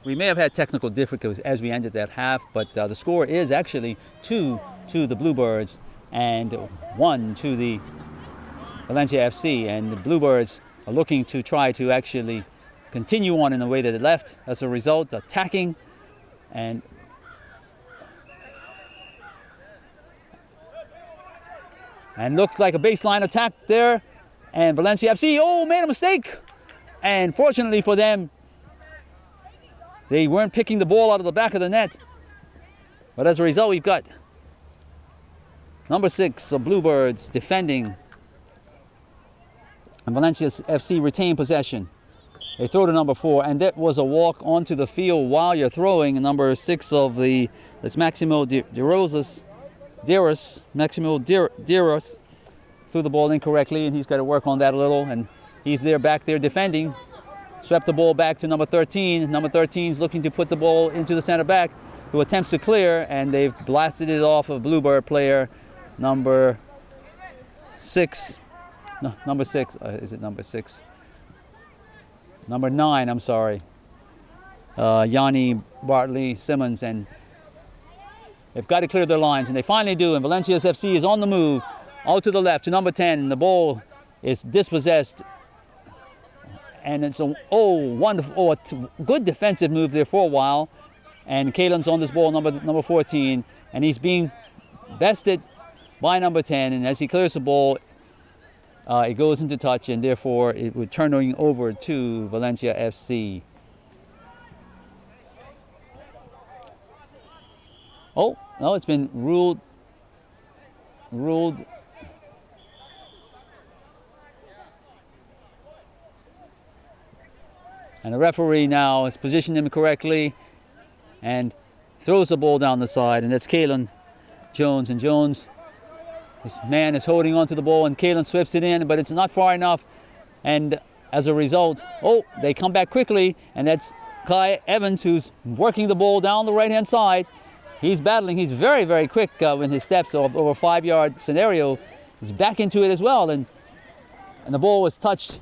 We may have had technical difficulties as we ended that half, but the score is actually 2 to the Bluebirds and 1 to the Valencia FC. And the Bluebirds are looking to try to actually continue on in the way that it left. As a result, attacking and looks like a baseline attack there. And Valencia FC, made a mistake. And fortunately for them, they weren't picking the ball out of the back of the net. But as a result, we've got number 6 of Bluebirds defending. And Valencia FC retained possession. They throw to number 4, and that was a walk onto the field while you're throwing. Number 6 of it's Maximo Deros threw the ball incorrectly, and he's got to work on that a little. And he's back there defending. Swept the ball back to number 13. Number 13 is looking to put the ball into the center back, who attempts to clear, and they've blasted it off of Bluebird player number 6. No, number 6. Is it number 6? Number 9, I'm sorry. Yanni Bartley Simmons, and they've got to clear their lines, and they finally do. And Valencia FC is on the move, out to the left to number 10, and the ball is dispossessed. And it's a good defensive move there for a while. And Kalen's on this ball, number 14, and he's being bested by number 10. And as he clears the ball, it goes into touch, and therefore it would turn over to Valencia FC. Oh, no, it's been ruled. And the referee now has positioned him correctly and throws the ball down the side, and that's Kalen Jones. And Jones, this man is holding onto the ball, and Kalen sweeps it in, but it's not far enough. And as a result, they come back quickly, and that's Kai Evans, who's working the ball down the right-hand side. He's battling. He's very, very quick in his steps over a 5-yard scenario. He's back into it as well, and the ball was touched.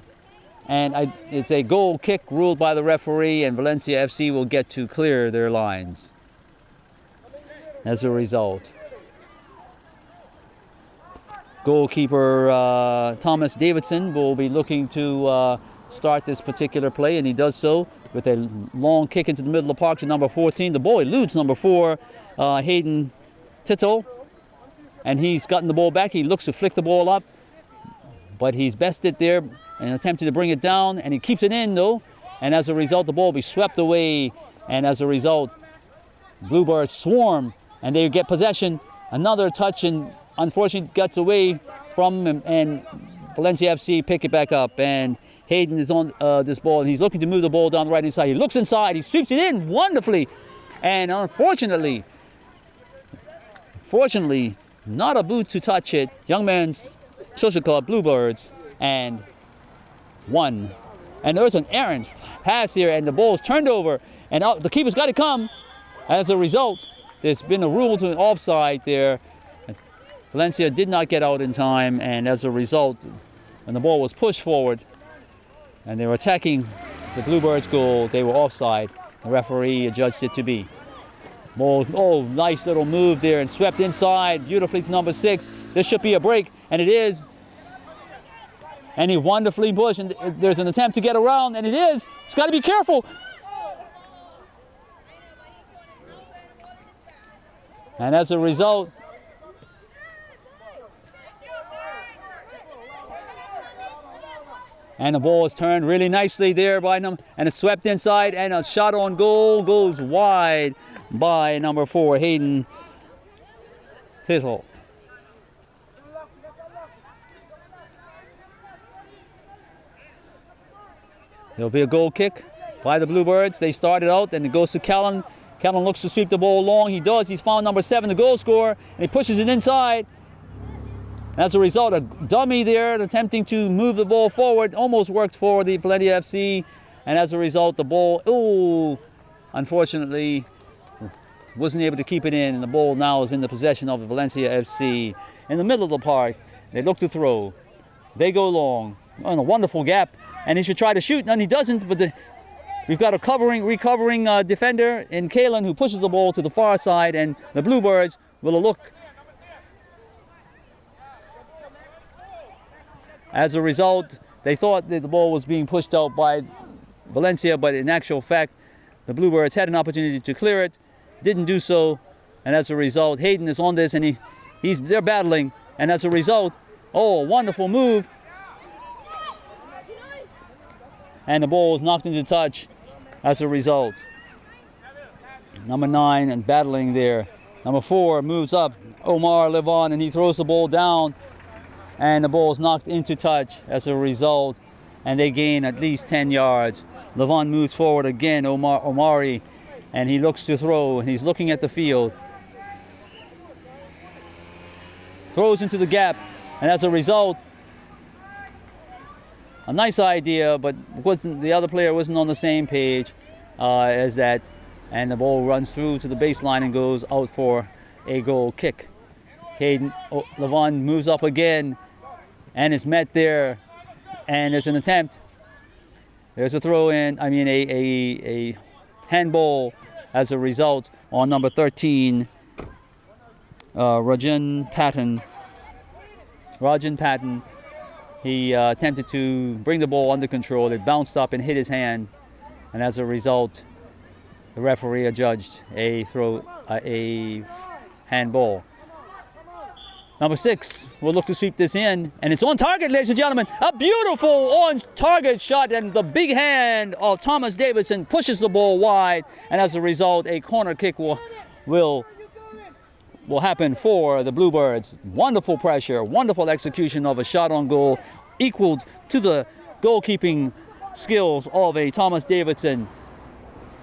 And it's a goal kick ruled by the referee, and Valencia FC will get to clear their lines as a result. Goalkeeper Thomas Davidson will be looking to start this particular play, and he does so with a long kick into the middle of the park to number 14. The ball eludes number 4, Hayden Tittle, and he's gotten the ball back. He looks to flick the ball up, but he's bested there and attempted to bring it down, and he keeps it in though, and as a result the ball will be swept away, and as a result Bluebirds swarm and they get possession. Another touch, and unfortunately gets away from him, and Valencia FC pick it back up, and Hayden is on this ball, and he's looking to move the ball down the right hand side. He looks inside, he sweeps it in wonderfully, and fortunately not a boot to touch it. Young Men's Social Club Bluebirds, and 1. And there's an errant pass here, and the ball's turned over, and the keeper's got to come. As a result, there's been a rule to an offside there. Valencia did not get out in time, and as a result, when the ball was pushed forward and they were attacking the Bluebirds' goal, they were offside. The referee adjudged it to be. Ball, nice little move there, and swept inside beautifully to number 6. This should be a break, and it is. And he wonderfully pushed, and there's an attempt to get around, and it is. He's got to be careful. And as a result, and the ball is turned really nicely there by them, and it's swept inside, and a shot on goal goes wide by number 4, Hayden Tittle. There'll be a goal kick by the Bluebirds. They started out, and it goes to Callan. Callan looks to sweep the ball long. He does. He's found number 7, the goal scorer, and he pushes it inside. As a result, a dummy there attempting to move the ball forward. Almost worked for the Valencia FC, and as a result, the ball, unfortunately, wasn't able to keep it in, and the ball now is in the possession of the Valencia FC. In the middle of the park, they look to throw. They go long, on a wonderful gap, and he should try to shoot, and he doesn't, but we've got a recovering defender in Kalen, who pushes the ball to the far side, and the Bluebirds will look. As a result, they thought that the ball was being pushed out by Valencia, but in actual fact, the Bluebirds had an opportunity to clear it, didn't do so, and as a result, Hayden is on this, and they're battling, and as a result, oh, wonderful move, and the ball is knocked into touch as a result. Number 9 and battling there. Number 4 moves up, Omar Levon, and he throws the ball down, and the ball is knocked into touch as a result, and they gain at least 10 yards. Levon moves forward again, Omari, and he looks to throw, and he's looking at the field. Throws into the gap, and as a result, a nice idea, but the other player wasn't on the same page as that, and the ball runs through to the baseline and goes out for a goal kick. Levon moves up again, and is met there, and there's an attempt. There's a throw in, a handball as a result on number 13, Rajan Patton. He attempted to bring the ball under control. It bounced up and hit his hand, and as a result, the referee adjudged a handball. Number 6 will look to sweep this in, and it's on target, ladies and gentlemen. A beautiful on-target shot, and the big hand of Thomas Davidson pushes the ball wide, and as a result, a corner kick will happen for the Bluebirds. Wonderful pressure, wonderful execution of a shot on goal, equaled to the goalkeeping skills of a Thomas Davidson.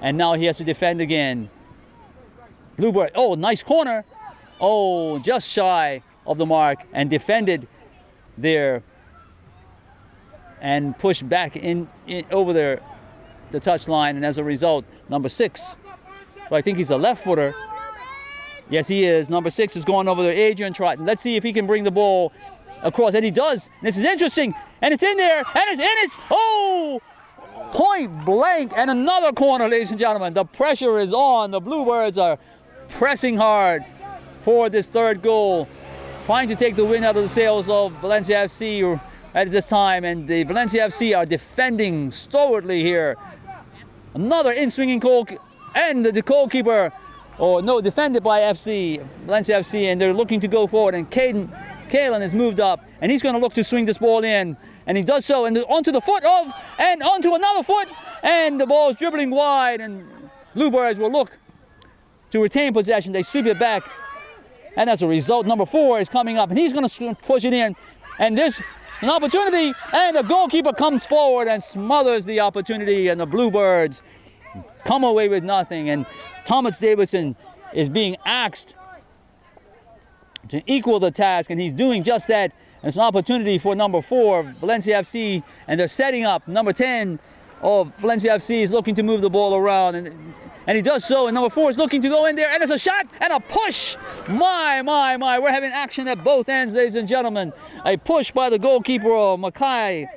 And now he has to defend again. Bluebird, oh, nice corner. Oh, just shy of the mark, and defended there and pushed back in over the touch line, and as a result, number 6, well, I think he's a left footer. Yes, he is. Number 6 is going over there, Adrian Trotton. Let's see if he can bring the ball across, and he does. And this is interesting, and it's in there, and it's point blank, and another corner, ladies and gentlemen. The pressure is on. The Bluebirds are pressing hard for this third goal, trying to take the wind out of the sails of Valencia FC at this time, and the Valencia FC are defending stalwartly here. Another in-swinging goal, and the goalkeeper, defended by Valencia FC, and they're looking to go forward, and Kalen has moved up, and he's going to look to swing this ball in, and he does so, and onto the foot and onto another foot, and the ball is dribbling wide, and Bluebirds will look to retain possession. They sweep it back, and as a result, number 4 is coming up, and he's going to push it in, and there's an opportunity, and the goalkeeper comes forward and smothers the opportunity, and the Bluebirds come away with nothing, and Thomas Davidson is being asked to equal the task, and he's doing just that. And it's an opportunity for number 4, Valencia FC, and they're setting up. Number 10 of Valencia FC is looking to move the ball around, and he does so, and number 4 is looking to go in there, and there's a shot and a push. My, we're having action at both ends, ladies and gentlemen. A push by the goalkeeper, Mackay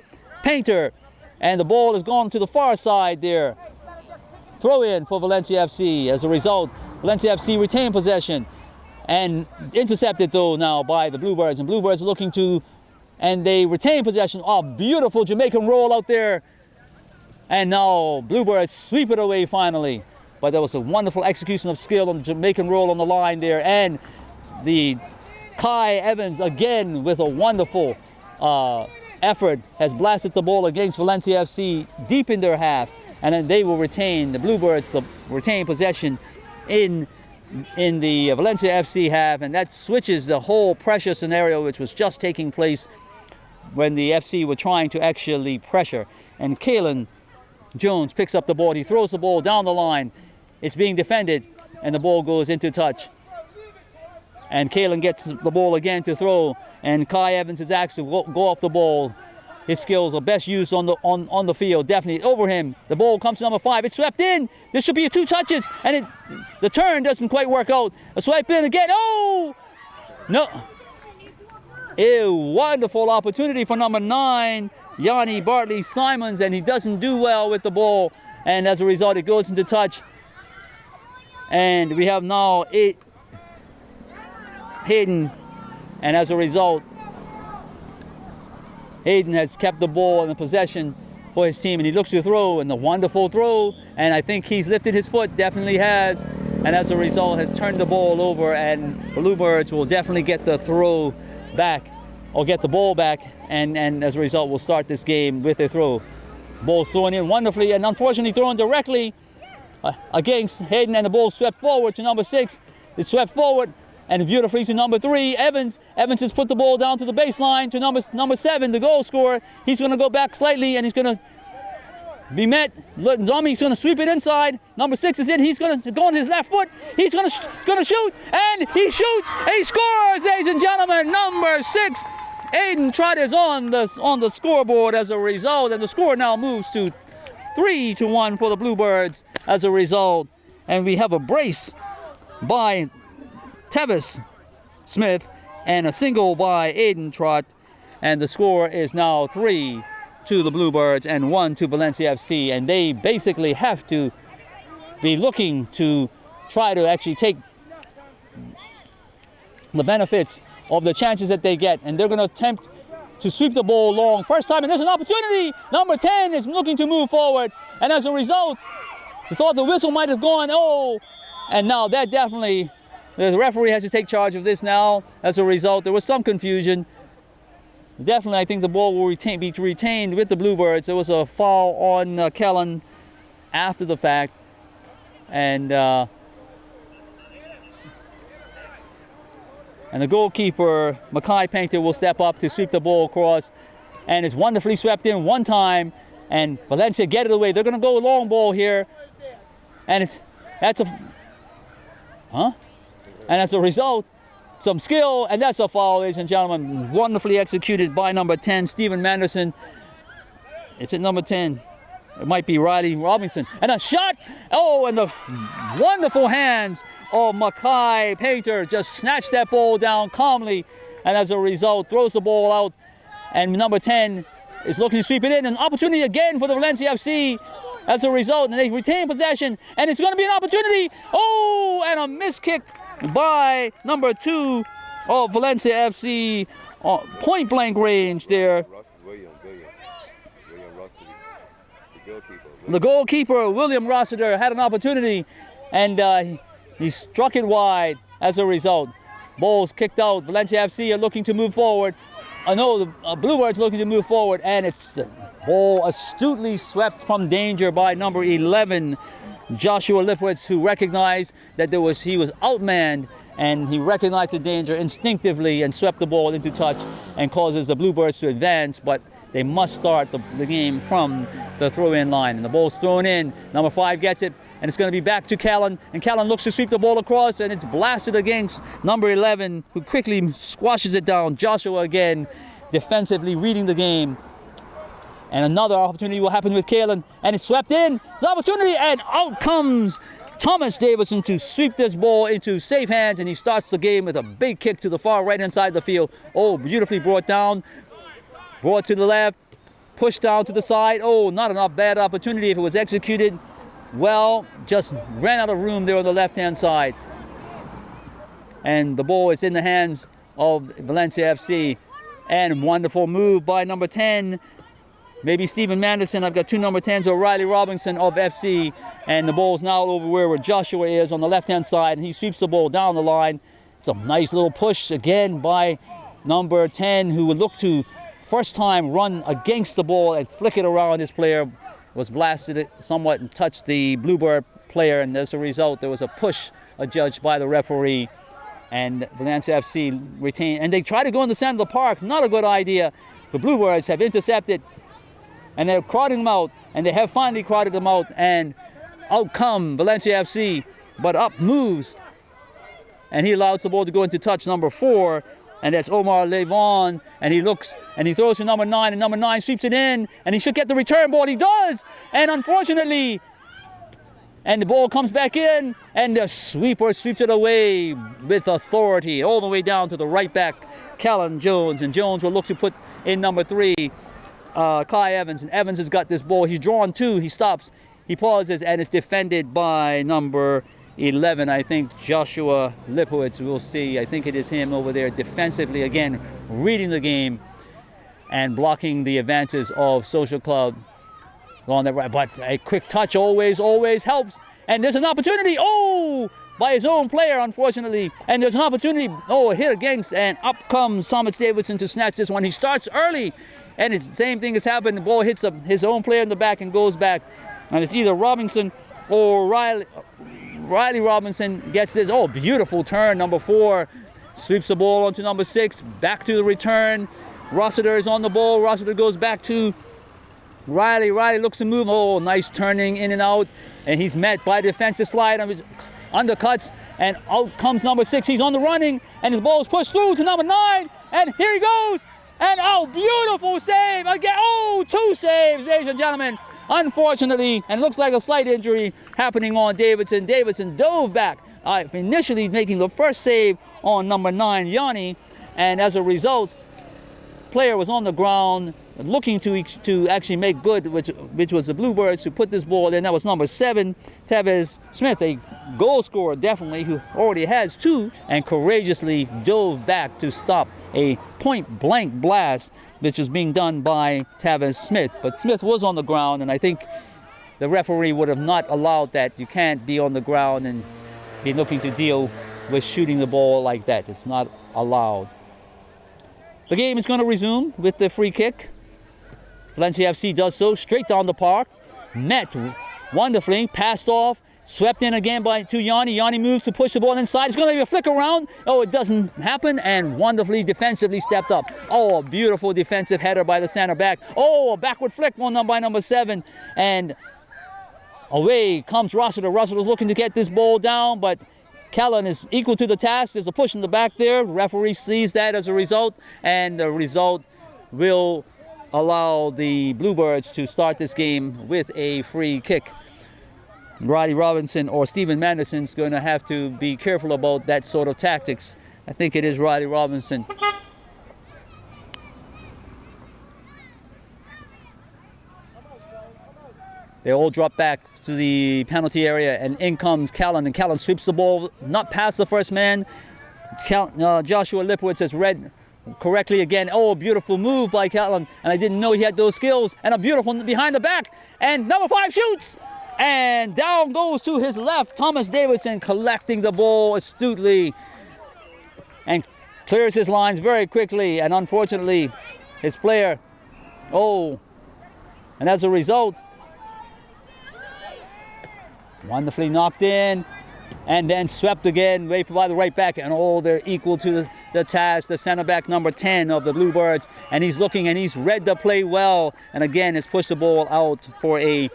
Painter, and the ball has gone to the far side there. Throw in for Valencia FC. As a result, Valencia FC retain possession, and intercepted though now by the Bluebirds, and Bluebirds are looking to, and they retain possession. Oh, beautiful Jamaican roll out there, and now Bluebirds sweep it away finally. But there was a wonderful execution of skill on the Jamaican roll on the line there, and the Kai Evans again with a wonderful effort has blasted the ball against Valencia FC deep in their half, and then they will retain, the Bluebirds retain possession in the Valencia FC half, and that switches the whole pressure scenario which was just taking place when the FC were trying to actually pressure. And Kalen Jones picks up the ball, he throws the ball down the line, it's being defended, and the ball goes into touch. And Kalen gets the ball again to throw, and Kai Evans is asked to go off the ball. His skills are best used on the field, definitely over him. The ball comes to number 5. It's swept in. There should be 2 touches, and the turn doesn't quite work out. A swipe in again. Oh! No. A wonderful opportunity for number 9, Yanni Bartley Simons, and he doesn't do well with the ball. and as a result, it goes into touch. And we have now Hayden, and as a result, Hayden has kept the ball in possession for his team, and he looks to throw, and a wonderful throw, and I think he's lifted his foot, definitely has, and as a result has turned the ball over, and Bluebirds will definitely get the throw back, or get the ball back, and as a result will start this game with a throw. Ball's thrown in wonderfully, and unfortunately thrown directly against Hayden, and the ball swept forward to number 6. It's swept forward and beautifully to number 3, Evans. Evans has put the ball down to the baseline to number 7, the goal scorer. He's going to go back slightly, and he's going to be met. He's going to sweep it inside. Number 6 is in. He's going to go on his left foot. He's going to shoot, and he shoots. He scores, ladies and gentlemen. Number 6, Aiden Trott, is on the scoreboard as a result, and the score now moves to 3-1 for the Bluebirds as a result. And we have a brace by Tevis Smith and a single by Aiden Trott, and the score is now 3 to the Bluebirds and 1 to Valencia FC, and they basically have to be looking to try to actually take the benefits of the chances that they get, and they're going to attempt to sweep the ball long. First time, and there's an opportunity. Number 10 is looking to move forward, and as a result, we thought the whistle might have gone, and now that definitely, the referee has to take charge of this now. As a result, there was some confusion. Definitely, I think the ball will be retained with the Bluebirds. There was a foul on Kellen after the fact, and the goalkeeper, Mackay Painter, will step up to sweep the ball across, and it's wonderfully swept in one time, and Valencia get it away. They're going to go long ball here, and and as a result, some skill, and that's a foul, ladies and gentlemen. Wonderfully executed by number 10, Stephen Manderson. Is it number 10? It might be Riley Robinson. And a shot! And the wonderful hands of Mackay Painter just snatched that ball down calmly, and as a result, throws the ball out. And number 10 is looking to sweep it in. An opportunity again for the Valencia FC. As a result, and they retain possession, and it's going to be an opportunity. And a missed kick by number 2 of Valencia FC, point blank range there. William Rossiter, the goalkeeper. The goalkeeper, William Rossiter, had an opportunity, and he struck it wide. As a result, ball's kicked out. Valencia FC are looking to move forward. The Bluebirds looking to move forward, and it's the ball astutely swept from danger by number 11, Joshua Lipwitz, who recognized that he was outmanned, and he recognized the danger instinctively and swept the ball into touch and causes the Bluebirds to advance, but they must start the game from the throw-in line. And the ball's thrown in. Number 5 gets it, and it's going to be back to Callan, and Callan looks to sweep the ball across, and it's blasted against number 11, who quickly squashes it down. Joshua again defensively reading the game. And another opportunity will happen with Kalen, and it's swept in. The opportunity, and out comes Thomas Davidson to sweep this ball into safe hands, and he starts the game with a big kick to the far right-hand side of the field. Beautifully brought down, brought to the left, pushed down to the side. Not a bad opportunity if it was executed well. Just ran out of room there on the left-hand side. And the ball is in the hands of Valencia FC. And wonderful move by number 10. Maybe Stephen Manderson. I've got 2 number 10s, O'Reilly Robinson of FC. And the ball's now over where Joshua is on the left-hand side. And he sweeps the ball down the line. It's a nice little push again by number 10, who would look to first time run against the ball and flick it around. His player was blasted somewhat and touched the Bluebird player. And as a result, there was a push adjudged by the referee. And Valencia FC retained. And they try to go in the center of the park. Not a good idea. The Bluebirds have intercepted, and they're crowding them out, and they have finally crowded them out, and out come Valencia FC, but up moves, and he allows the ball to go into touch number 4, and that's Omar Levon, and he looks, and he throws to number 9, and number 9 sweeps it in, and he should get the return ball. He does, and unfortunately, and the ball comes back in, and the sweeper sweeps it away with authority, all the way down to the right back, Callan Jones, and Jones will look to put in number 3, Kai Evans, and Evans has got this ball. He's drawn 2. He stops. He pauses, and it's defended by number 11, I think, Joshua Lipowitz. We'll see. I think it is him over there defensively, again, reading the game and blocking the advances of Social Club on the right. But a quick touch always helps. And there's an opportunity. Oh! By his own player, unfortunately. And there's an opportunity. Oh, a hit against, and up comes Thomas Davidson to snatch this one. He starts early, and it's the same thing has happened. The ball hits his own player in the back and goes back. And it's either Robinson or Riley Robinson gets this. Oh, beautiful turn. Number 4 sweeps the ball onto number 6. Back to the return. Rossiter is on the ball. Rossiter goes back to Riley. Riley looks to move. Oh, nice turning in and out. And he's met by defensive slide on his undercuts, and out comes number 6. He's on the running, and his ball is pushed through to number 9, and here he goes, and oh, beautiful save again. Oh, 2 saves, ladies and gentlemen. Unfortunately, and it looks like a slight injury happening on Davidson. Davidson dove back, initially making the first save on number 9, Yanni, and as a result, player was on the ground looking to actually make good, which was the Bluebirds, to put this ball in. That was number 7, Tevez Smith, a goal scorer definitely, who already has 2, and courageously dove back to stop a point-blank blast, which was being done by Tevez Smith. But Smith was on the ground, and I think the referee would have not allowed that. You can't be on the ground and be looking to deal with shooting the ball like that. It's not allowed. The game is going to resume with the free kick. Valencia FC does so, straight down the park, met wonderfully, passed off, swept in again to Yanni. Yanni moves to push the ball inside. It's going to be a flick around. Oh, it doesn't happen, and wonderfully defensively stepped up. Oh, a beautiful defensive header by the center back. Oh, a backward flick by number 7, and away comes Rossiter. Rossiter's looking to get this ball down, but Callan is equal to the task. There's a push in the back there. Referee sees that as a result, and the result will allow the Bluebirds to start this game with a free kick. Riley Robinson or Stephen Manderson's going to have to be careful about that sort of tactics. I think it is Riley Robinson. They all drop back to the penalty area, and in comes Callan, and Callan sweeps the ball not past the first man. Joshua Lipowitz has read correctly again. Oh, beautiful move by Callan, and I didn't know he had those skills. And a beautiful behind the back, and number 5 shoots, and down goes to his left. Thomas Davidson collecting the ball astutely and clears his lines very quickly, and unfortunately his player, and as a result, wonderfully knocked in, and then swept again, way by the right back, and they're equal to the task. The center back, number 10 of the Bluebirds, and he's looking, and he's read the play well, and again has pushed the ball out for a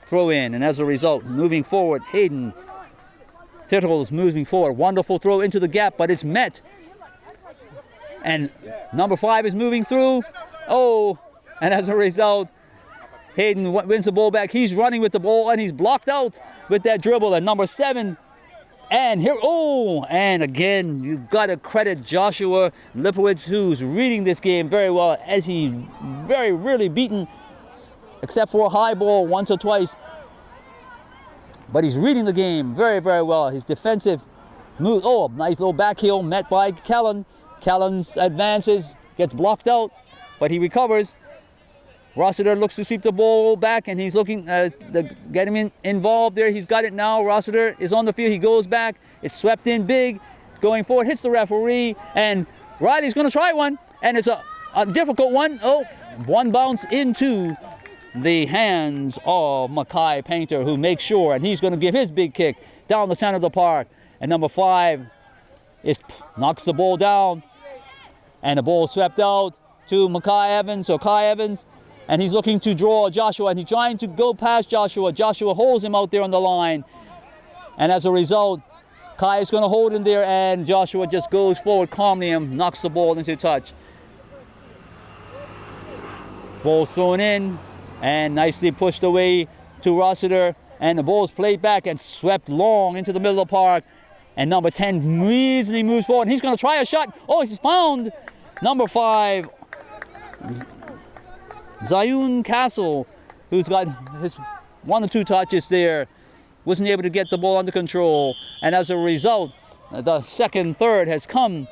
throw in, and as a result, moving forward, Hayden Tittles moving forward. Wonderful throw into the gap, but it's met, and number 5 is moving through. And as a result, Hayden wins the ball back. He's running with the ball, and he's blocked out with that dribble. And number 7, and here, and again, you've got to credit Joshua Lipowitz, who's reading this game very well, as he's very rarely beaten, except for a high ball once or twice. But he's reading the game very, very well. His defensive move, nice little back heel met by Callan. Callan's advances, gets blocked out, but he recovers. Rossiter looks to sweep the ball back, and he's looking to get him involved there. He's got it now. Rossiter is on the field. He goes back. It's swept in big. Going forward, hits the referee, and Riley's going to try one, and it's a difficult one. One bounce into the hands of Mackay Painter, who makes sure, and he's going to give his big kick down the center of the park. And number 5 knocks the ball down, and the ball swept out to Kai Evans. And he's looking to draw Joshua, and he's trying to go past Joshua. Joshua holds him out there on the line. And as a result, Kai is going to hold him there, and Joshua just goes forward calmly and knocks the ball into touch. Ball's thrown in and nicely pushed away to Rossiter. And the ball's played back and swept long into the middle of the park. And number 10 easily moves forward. And he's going to try a shot. He's found number 5. Zayun Castle who's got his 1 or 2 touches there. Wasn't able to get the ball under control. And as a result, the second third has come